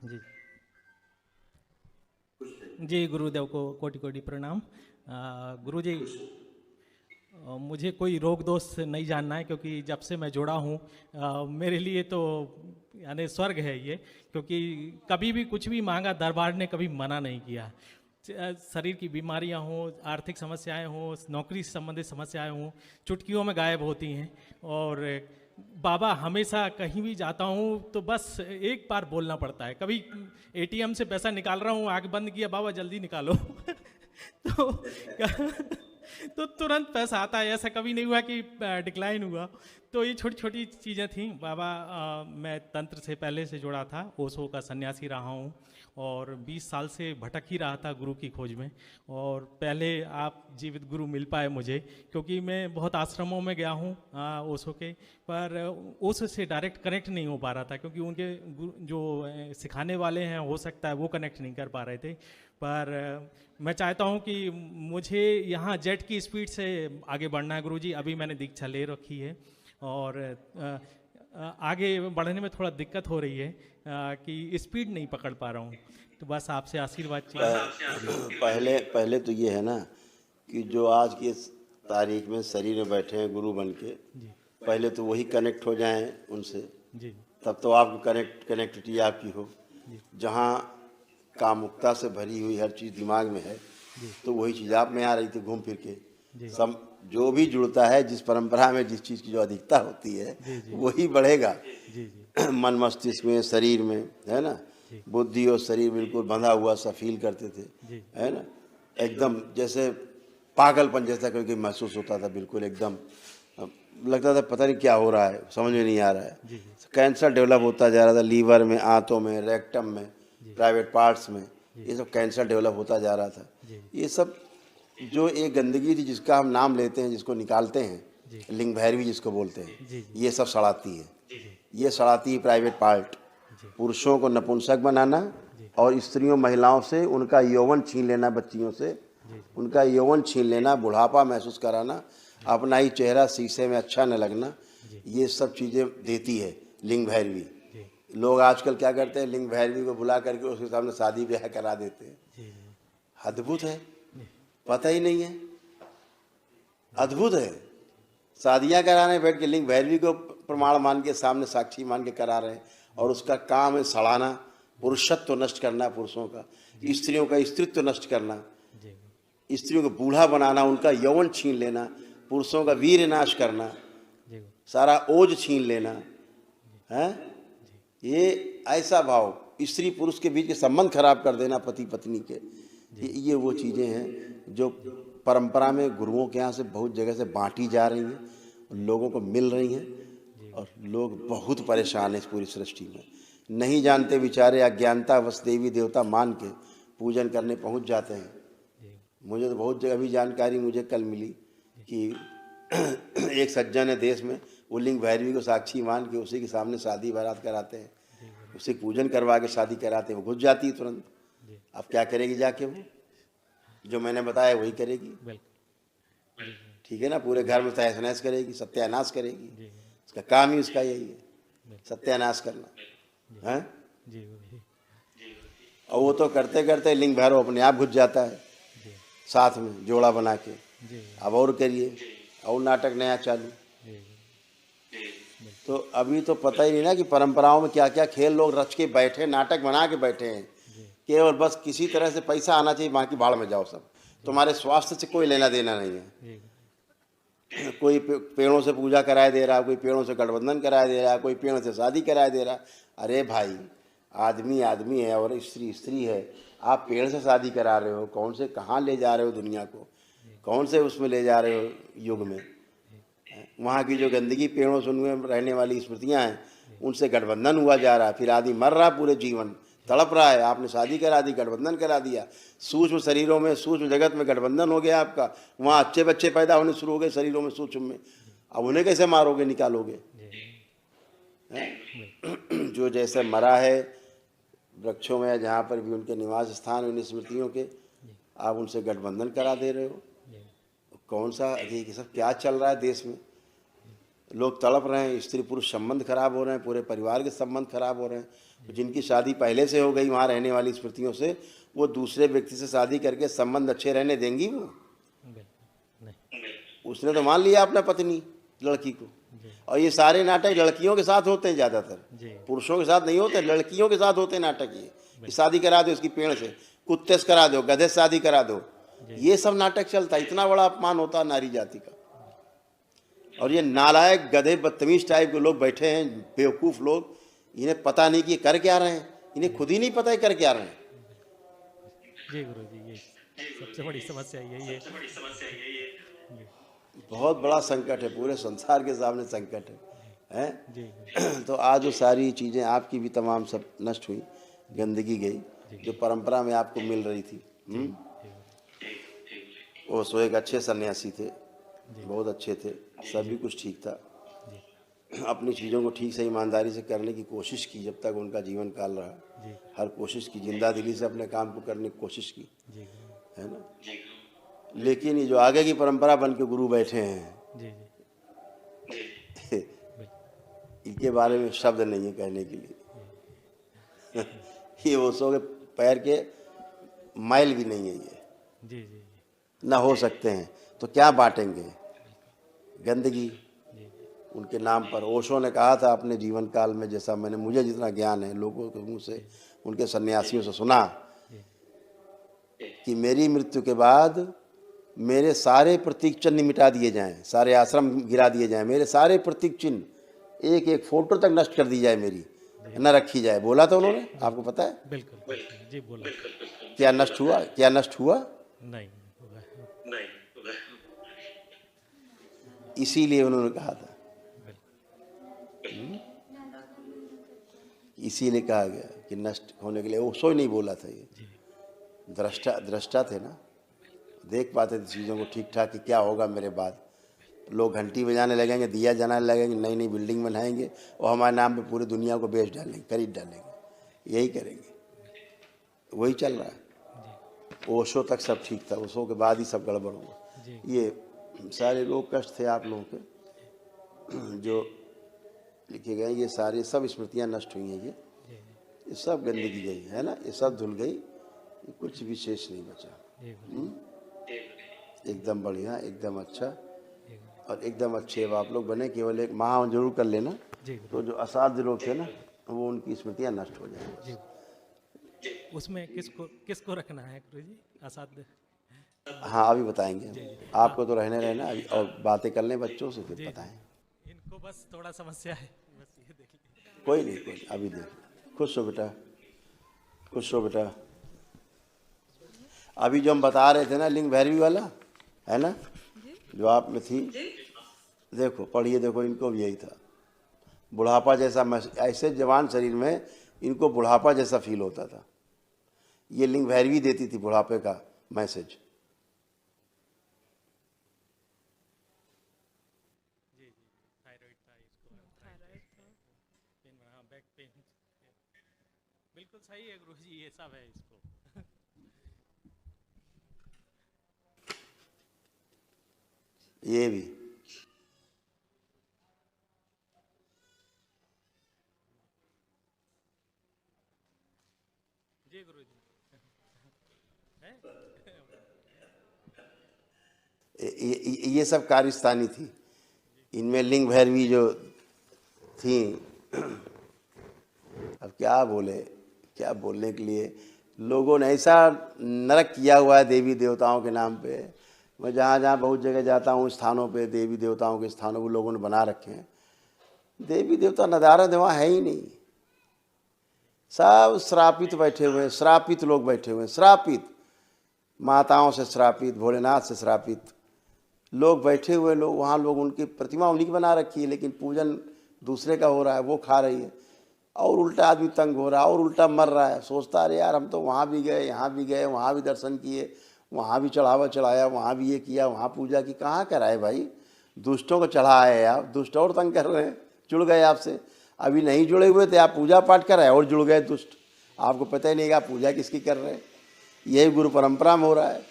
जी जी, गुरुदेव को कोटि कोटि प्रणाम। गुरु जी, मुझे कोई रोग दोष नहीं जानना है, क्योंकि जब से मैं जुड़ा हूँ मेरे लिए तो यानी स्वर्ग है ये। क्योंकि कभी भी कुछ भी मांगा, दरबार ने कभी मना नहीं किया। शरीर की बीमारियां हों, आर्थिक समस्याएं हों, नौकरी से संबंधित समस्याएं हों, चुटकियों में गायब होती हैं। और बाबा, हमेशा कहीं भी जाता हूँ तो बस एक बार बोलना पड़ता है। कभी एटीएम से पैसा निकाल रहा हूँ, आंख बंद किया, बाबा जल्दी निकालो। तो तो तुरंत पैसा आता है। ऐसा कभी नहीं हुआ कि डिक्लाइन हुआ। तो ये छोटी छोटी चीज़ें थी बाबा। मैं तंत्र से पहले से जुड़ा था, ओशो का सन्यासी रहा हूँ, और 20 साल से भटक ही रहा था गुरु की खोज में। और पहले आप जीवित गुरु मिल पाए मुझे, क्योंकि मैं बहुत आश्रमों में गया हूँ ओशो के, पर ओशो से डायरेक्ट कनेक्ट नहीं हो पा रहा था, क्योंकि उनके जो सिखाने वाले हैं, हो सकता है वो कनेक्ट नहीं कर पा रहे थे। पर मैं चाहता हूँ कि मुझे यहाँ जेट की स्पीड से आगे बढ़ना है गुरुजी। अभी मैंने दीक्षा ले रखी है, और आगे बढ़ने में थोड़ा दिक्कत हो रही है, कि स्पीड नहीं पकड़ पा रहा हूँ। तो बस आपसे आशीर्वाद चाहिए जी। पहले पहले तो ये है ना कि जो आज की इस तारीख में शरीर में बैठे हैं गुरु बन के, जी पहले तो वही कनेक्ट हो जाएं उनसे, जी तब तो आपकी कनेक्टिविटी आपकी हो। जी जहाँ कामुकता से भरी हुई हर चीज़ दिमाग में है, जी तो वही चीज़ आप में आ रही थी घूम फिर के। जी सब जो भी जुड़ता है, जिस परंपरा में जिस चीज़ की जो अधिकता होती है, जी जी वही बढ़ेगा। जी जी मन मस्तिष्क में, शरीर में, है ना। जी बुद्धि और शरीर बिल्कुल बंधा हुआ सा फील करते थे, जी है ना। एकदम जैसे पागलपन जैसा करके महसूस होता था, बिल्कुल एकदम लगता था पता नहीं क्या हो रहा है, समझ में नहीं आ रहा है। जी जी कैंसर डेवलप होता जा रहा था लीवर में, आंतों में, रेक्टम में, जी प्राइवेट पार्ट्स में। जी ये सब कैंसर डेवलप होता जा रहा था। जी ये सब जो एक गंदगी थी, जिसका हम नाम लेते हैं, जिसको निकालते हैं, जी लिंग भैरवी जिसको बोलते हैं, जी जी ये सब सड़ाती है। जी ये सड़ाती है प्राइवेट पार्ट। जी पुरुषों को नपुंसक बनाना, जी और स्त्रियों महिलाओं से उनका यौवन छीन लेना, बच्चियों से जी उनका यौवन छीन लेना, बुढ़ापा महसूस कराना, अपना ही चेहरा शीशे में अच्छा न लगना, जी ये सब चीज़ें देती है लिंग भैरवी। जी लोग आजकल क्या करते हैं, लिंग भैरवी को बुला करके उसके सामने शादी ब्याह करा देते हैं। जी अद्भुत है, जी पता ही नहीं है, अद्भुत है। शादियां कराने बैठ के लिंग भैरवी को प्रमाण मान के, सामने साक्षी मान के करा रहे हैं, और उसका काम है सड़ाना, पुरुषत्व नष्ट करना पुरुषों का, स्त्रियों का स्त्रीत्व नष्ट करना, जी स्त्रियों को बूढ़ा बनाना, उनका यौवन छीन लेना, पुरुषों का वीर नाश करना, जी सारा ओज छीन लेना है। जी ये ऐसा भाव, स्त्री पुरुष के बीच के संबंध खराब कर देना, पति पत्नी के, ये वो चीज़ें हैं जो परंपरा में गुरुओं के यहाँ से बहुत जगह से बांटी जा रही हैं, लोगों को मिल रही हैं, जी और लोग बहुत परेशान हैं इस पूरी सृष्टि में। नहीं जानते बेचारे, अज्ञानता वश देवी देवता मान के पूजन करने पहुंच जाते हैं। जी मुझे तो बहुत जगह भी जानकारी मुझे कल मिली कि एक सज्जन है देश में, वो लिंग भैरवी को साक्षी मान के उसी के सामने शादी बारात कराते हैं, जी उसे पूजन करवा के शादी कराते हैं। वो घुस जाती है तुरंत। जी अब क्या करेगी जाके, वो जो मैंने बताया वही करेगी। बिल्कुल जी ठीक है ना, पूरे घर में तहस नहस करेगी, सत्यानाश करेगी। जी उसका काम ही उसका यही है, बिल्कुल सत्यानाश करना है। जी गुरुजी और वो तो करते करते लिंग भैरव अपने आप घुस जाता है जी साथ में जोड़ा बना के। जी अब और करिए, और नाटक नया चालू। जी तो बिल्कुल अभी तो पता ही नहीं ना कि परंपराओं में क्या क्या खेल लोग रच के बैठे, नाटक बना के बैठे हैं। जी केवल बस किसी तरह से पैसा आना चाहिए, बाकी भाड़ में जाओ सब। तुम्हारे स्वास्थ्य से कोई लेना देना नहीं है। जी कोई पेड़ों से पूजा कराए दे रहा, कोई पेड़ों से गठबंधन कराए दे रहा, कोई पेड़ों से शादी कराए दे रहा। अरे भाई, आदमी आदमी है और स्त्री स्त्री है। आप पेड़ से शादी करा रहे हो, कौन से कहाँ ले जा रहे हो दुनिया को, कौन से उसमें ले जा रहे हो युग में। वहाँ की जो गंदगी, पेड़ों से उनमें रहने वाली स्मृतियाँ हैं, उनसे गठबंधन हुआ जा रहा है। फिर आदमी मर रहा पूरे जीवन, तड़प रहा है। आपने शादी करा दी, गठबंधन करा दिया, सूक्ष्म शरीरों में, सूक्ष्म जगत में गठबंधन हो गया आपका। वहाँ अच्छे बच्चे पैदा होने शुरू हो गए शरीरों में, सूक्ष्म में। अब उन्हें कैसे मारोगे, निकालोगे? जो जैसे मरा है वृक्षों में, जहाँ पर भी उनके निवास स्थान, उन स्मृतियों के, आप उनसे गठबंधन करा दे रहे हो। कौन सा, ये सब क्या चल रहा है देश में? लोग तड़प रहे हैं, स्त्री पुरुष संबंध खराब हो रहे हैं, पूरे परिवार के संबंध खराब हो रहे हैं। तो जिनकी शादी पहले से हो गई वहाँ रहने वाली स्मृतियों से, वो दूसरे व्यक्ति से शादी करके संबंध अच्छे रहने देंगी वो? नहीं। उसने तो मान लिया अपना पत्नी लड़की को। और ये सारे नाटक लड़कियों के साथ होते हैं ज़्यादातर, पुरुषों के साथ नहीं होते, लड़कियों के साथ होते हैं नाटक। ये कि शादी करा दो इसकी पेड़ से, कुत्ते से करा दो, गधे से शादी करा दो, ये सब नाटक चलता है। इतना बड़ा अपमान होता है नारी जाति का। और ये नालायक गधे बदतमीज टाइप के लोग बैठे हैं, बेवकूफ़ लोग, इन्हें पता नहीं कि कर क्या रहे हैं, इन्हें खुद ही नहीं पता है कर क्या रहे हैं। जी गुरु जी, ये सबसे बड़ी समस्या यही है। बहुत बड़ा संकट है, पूरे संसार के सामने संकट है जी। तो आज वो सारी चीज़ें आपकी भी तमाम सब नष्ट हुई, गंदगी गई जो परंपरा में आपको मिल रही थी। वो सो एक अच्छे सन्यासी थे, बहुत अच्छे थे, सभी कुछ ठीक था, अपनी चीज़ों को ठीक से ईमानदारी से करने की कोशिश की जब तक उनका जीवन काल रहा। हर कोशिश की, जिंदा दिली से अपने काम को करने की कोशिश की, है ना। लेकिन ये जो आगे की परंपरा बन के गुरु बैठे हैं, इनके बारे में शब्द नहीं है कहने के लिए। ये ओशो के पैर के मैल भी नहीं है ये, ना हो सकते हैं तो क्या बांटेंगे गंदगी उनके नाम पर। ओशो ने कहा था अपने जीवन काल में, जैसा मैंने, मुझे जितना ज्ञान है लोगों के मुंह से, उनके सन्यासियों से सुना, कि मेरी मृत्यु के बाद मेरे सारे प्रतीक चिन्ह मिटा दिए जाएं, सारे आश्रम गिरा दिए जाएं, मेरे सारे प्रतीक चिन्ह, एक एक फोटो तक नष्ट कर दी जाए मेरी, न रखी जाए। बोला था उन्होंने, आपको पता है? बिल्कुल जी, बोला। क्या नष्ट हुआ? क्या नष्ट हुआ? नहीं। इसीलिए उन्होंने कहा था, इसीलिए कहा गया कि नष्ट होने के लिए। ओशो ही नहीं बोला था, ये दृष्टा थे ना, देख पाते थे चीज़ों को ठीक ठाक कि क्या होगा मेरे बाद। लोग घंटी बजाने लगेंगे, दिया जलाने लगेंगे, नई नई बिल्डिंग बनाएंगे और हमारे नाम पे पूरी दुनिया को बेच डालेंगे, खरीद डालेंगे, यही करेंगे। वही चल रहा है। ओशो तक सब ठीक था, ओशो के बाद ही सब गड़बड़ हुआ। ये सारे रोग कष्ट थे आप लोगों के जो लिखे गए, ये सारे सब स्मृतियाँ नष्ट हुई हैं, ये सब गंदगी गई है ना, ये सब धुल गई, कुछ भी शेष नहीं बचा। एकदम बढ़िया, एकदम अच्छा, और एकदम अच्छे आप लोग बने। केवल एक महा जरूर कर लेना, तो जो असाध्य लोग थे ना, वो उनकी स्मृतियाँ नष्ट हो जाएंगी। उसमें किसको रखना है गुरु जी, असाध्य? हाँ, अभी बताएंगे आपको, तो रहने रहना अभी, और बातें कर लें बच्चों से, फिर बताएं। इनको बस थोड़ा समस्या है, बस ये देख लीजिए। कोई नहीं, अभी देख। खुश हो बेटा, खुश हो बेटा। अभी जो हम बता रहे थे ना, लिंग भैरवी वाला है ना, जो आप में थी, देखो पढ़िए, देखो इनको भी यही था, बुढ़ापा जैसा, ऐसे जवान शरीर में इनको बुढ़ापा जैसा फील होता था। ये लिंग भैरवी देती थी बुढ़ापे का मैसेज। बिल्कुल सही है गुरु जी, ये सब है इसको। ये भी जी गुरु जी। ये सब कार्यस्थानी थी, इनमें लिंग भैरवी जो थी। अब क्या बोले, क्या बोलने के लिए, लोगों ने ऐसा नरक किया हुआ है देवी देवताओं के नाम पे। मैं जहाँ जहाँ बहुत जगह जाता हूँ, स्थानों पे देवी देवताओं के स्थानों को लोगों ने बना रखे हैं। देवी देवता नदारद वहाँ है ही नहीं, सब श्रापित बैठे हुए हैं, श्रापित लोग बैठे हुए हैं, श्रापित माताओं से श्रापित, भोलेनाथ से श्रापित लोग बैठे हुए। लोग वहाँ, लोग उनकी प्रतिमा उन्हीं की बना रखी है, लेकिन पूजन दूसरे का हो रहा है, वो खा रही है, और उल्टा आदमी तंग हो रहा है, और उल्टा मर रहा है। सोचता अरे यार, हम तो वहाँ भी गए, यहाँ भी गए, वहाँ भी दर्शन किए, वहाँ भी चढ़ावा चढ़ाया, वहाँ भी ये किया, वहाँ पूजा की। कहाँ कराए भाई, दुष्टों को चढ़ाए आप, दुष्ट और तंग कर रहे हैं, जुड़ गए आपसे। अभी नहीं जुड़े हुए थे, आप पूजा पाठ कराए और जुड़ गए दुष्ट, आपको पता ही नहीं कि आप पूजा किसकी कर रहे हैं। यही गुरु परंपरा में हो रहा है,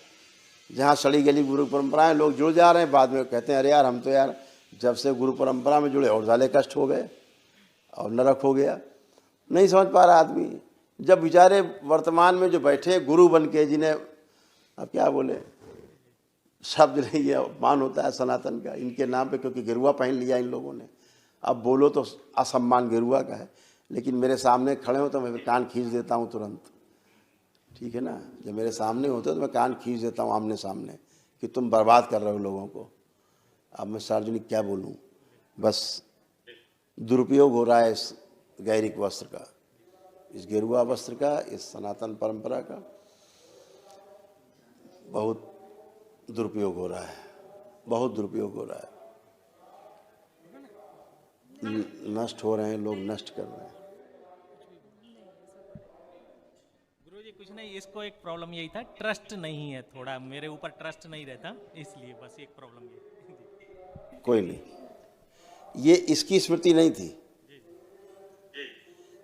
जहाँ सड़ी गली गुरु परंपराएं, लोग जुड़ जा रहे हैं, बाद में कहते हैं अरे यार, हम तो यार जब से गुरु परंपरा में जुड़े और ज़्यादा कष्ट हो गए और नरक हो गया। नहीं समझ पा रहा आदमी। जब बेचारे वर्तमान में जो बैठे गुरु बन के, जिन्हें अब क्या बोले, शब्द नहीं है, मान होता है सनातन का इनके नाम पे, क्योंकि गिरुआ पहन लिया इन लोगों ने। अब बोलो तो असम्मान गिरुआ का है, लेकिन मेरे सामने खड़े हो तो मैं कान खींच देता हूँ तुरंत, ठीक है ना। जब मेरे सामने होते तो मैं कान खींच देता हूँ आमने सामने कि तुम बर्बाद कर रहे हो लोगों को। अब मैं सार्वजनिक क्या बोलूँ, बस दुरुपयोग हो रहा है इस गैरिक वस्त्र का, इस गेरुआ वस्त्र का, इस सनातन परंपरा का बहुत दुरुपयोग हो रहा है, बहुत दुरुपयोग हो रहा है। नष्ट हो रहे हैं लोग, नष्ट कर रहे हैं। गुरुजी कुछ नहीं, इसको एक प्रॉब्लम यही था, ट्रस्ट नहीं है, थोड़ा मेरे ऊपर ट्रस्ट नहीं रहता, इसलिए बस एक प्रॉब्लम ये। कोई नहीं, ये इसकी स्मृति नहीं थी,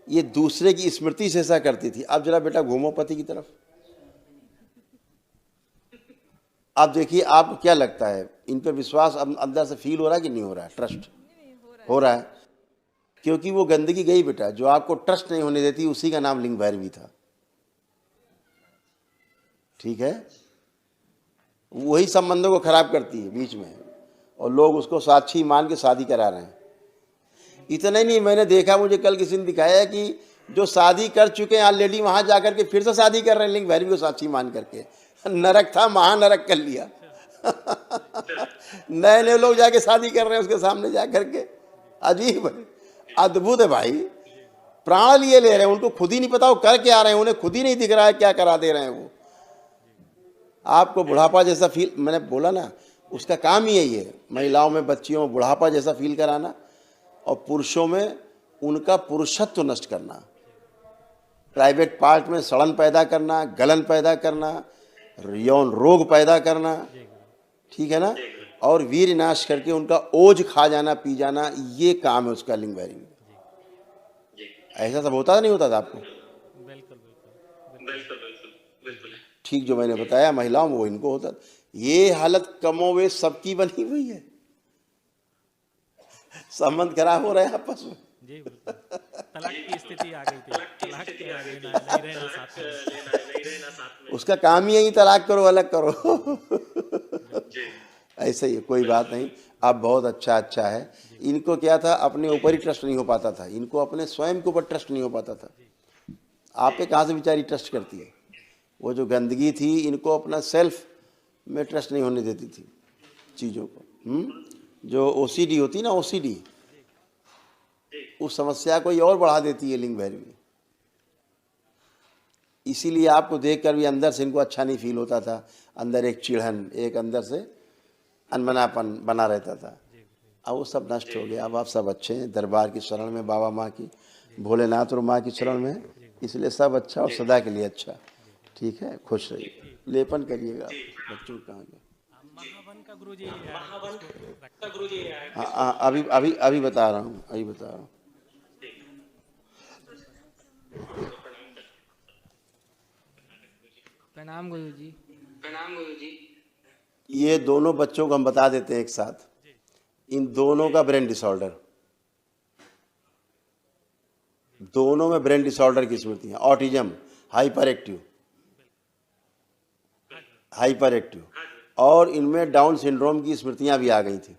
ये दूसरे की स्मृति से ऐसा करती थी। अब जरा बेटा घूमो पति की तरफ। आप देखिए, आप क्या लगता है, इन पर विश्वास अब अंदर से फील हो रहा है कि नहीं हो रहा है? ट्रस्ट हो रहा है, क्योंकि वो गंदगी गई बेटा। जो आपको ट्रस्ट नहीं होने देती उसी का नाम लिंग भैरवी था, ठीक है। वही संबंधों को खराब करती है बीच में, और लोग उसको साक्षी मान के शादी करा रहे हैं। इतना ही नहीं, मैंने देखा, मुझे कल किसी ने दिखाया है कि जो शादी कर चुके हैं ऑलरेडी, वहां जाकर के फिर से शादी कर रहे हैं लिंग भैरवी को साक्षी मान करके। नरक था, महानरक कर लिया। नए नए लोग जाके शादी कर रहे हैं उसके सामने जाकर के। अजीब है, अद्भुत है भाई। प्राण लिए ले रहे हैं, उनको खुद ही नहीं पता वो कर क्या रहे हैं, उन्हें खुद ही नहीं दिख रहा है क्या करा दे रहे हैं वो। आपको बुढ़ापा जैसा फील, मैंने बोला ना, उसका काम ही यही है, महिलाओं में, बच्चियों में बुढ़ापा जैसा फील कराना, और पुरुषों में उनका पुरुषत्व नष्ट करना, प्राइवेट पार्ट में सड़न पैदा करना, गलन पैदा करना, यौन रोग पैदा करना, ठीक है ना, और वीर नाश करके उनका ओज खा जाना, पी जाना, ये काम है उसका लिंग भैरवी। ऐसा सब होता नहीं होता था आपको? बिल्कुल बिल्कुल बिल्कुल। ठीक जो मैंने बताया महिलाओं में वो इनको होता। ये हालत कमोवेश सबकी बनी हुई है। संबंध खराब हो रहे हैं आपस में। जी बिल्कुल, तलाक की स्थिति आ गई थी, तलाक के आगे नहीं रहना साथ में। उसका काम ही यही, तलाक करो, अलग करो। ऐसे ही, कोई बात नहीं। अब बहुत अच्छा है। इनको क्या था, अपने ऊपर ही ट्रस्ट नहीं हो पाता था, इनको अपने स्वयं के ऊपर ट्रस्ट नहीं हो पाता था। आप पे कहाँ से बेचारी ट्रस्ट करती है? वो जो गंदगी थी, इनको अपना सेल्फ में ट्रस्ट नहीं होने देती थी चीज़ों को। जो ओसीडी होती ना, ओसीडी, उस समस्या को ये और बढ़ा देती है लिंग भैरवी। इसीलिए आपको देखकर भी अंदर से इनको अच्छा नहीं फील होता था, अंदर एक चिढ़न, एक अंदर से अनमनापन बना रहता था। अब वो सब नष्ट हो गया। अब आप सब अच्छे हैं, दरबार की शरण में, बाबा माँ की, भोलेनाथ और माँ की शरण में, इसलिए सब अच्छा और सदा के लिए अच्छा, ठीक है। खुश रहिए, लेपन करिएगा। बच्चों कहाँ गए? महावन का गुरुजी, हाँ, अभी बता रहा हूँ, प्रणाम गुरुजी। ये दोनों बच्चों को हम बता देते हैं एक साथ। इन दोनों का ब्रेन डिसऑर्डर, दोनों में ब्रेन डिसऑर्डर की स्मृति है। ऑटिज्म, हाइपर एक्टिव, और इनमें डाउन सिंड्रोम की स्मृतियां भी आ गई थी,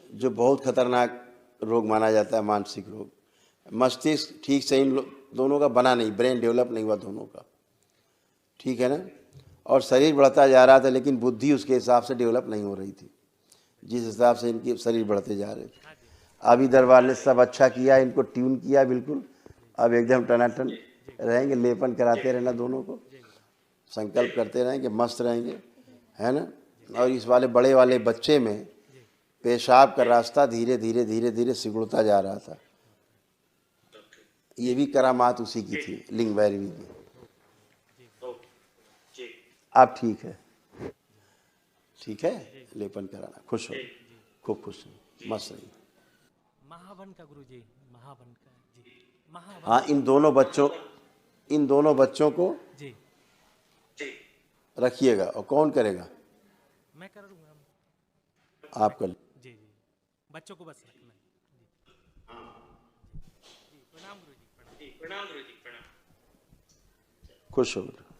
जो बहुत खतरनाक रोग माना जाता है, मानसिक रोग। मस्तिष्क ठीक से इन दोनों का बना नहीं, ब्रेन डेवलप नहीं हुआ दोनों का, ठीक है ना। और शरीर बढ़ता जा रहा था, लेकिन बुद्धि उसके हिसाब से डेवलप नहीं हो रही थी, जिस हिसाब से इनके शरीर बढ़ते जा रहे थे। अभी दरबार ने सब अच्छा किया, इनको ट्यून किया बिल्कुल, अब एकदम टनाटन रहेंगे। लेपन कराते रहना दोनों को, संकल्प करते रहेंगे, मस्त रहेंगे, है ना। और इस वाले बड़े वाले बच्चे में पेशाब का रास्ता धीरे धीरे सिकुड़ता जा रहा था। ये भी करामात उसी की थी, लिंग भैरवी की। आप ठीक है, लेपन कराना, खुश हो, खूब खुश हो, मस्त रहिए। महावन का गुरुजी, महावन का जी, महावन। हाँ, इन दोनों बच्चों को जी रखिएगा। और कौन करेगा? मैं कर दूंगा। आप कर जी जी बच्चों को बस रखना है जी प्रणाम गुरु जी प्रणाम खुश हो बेटा।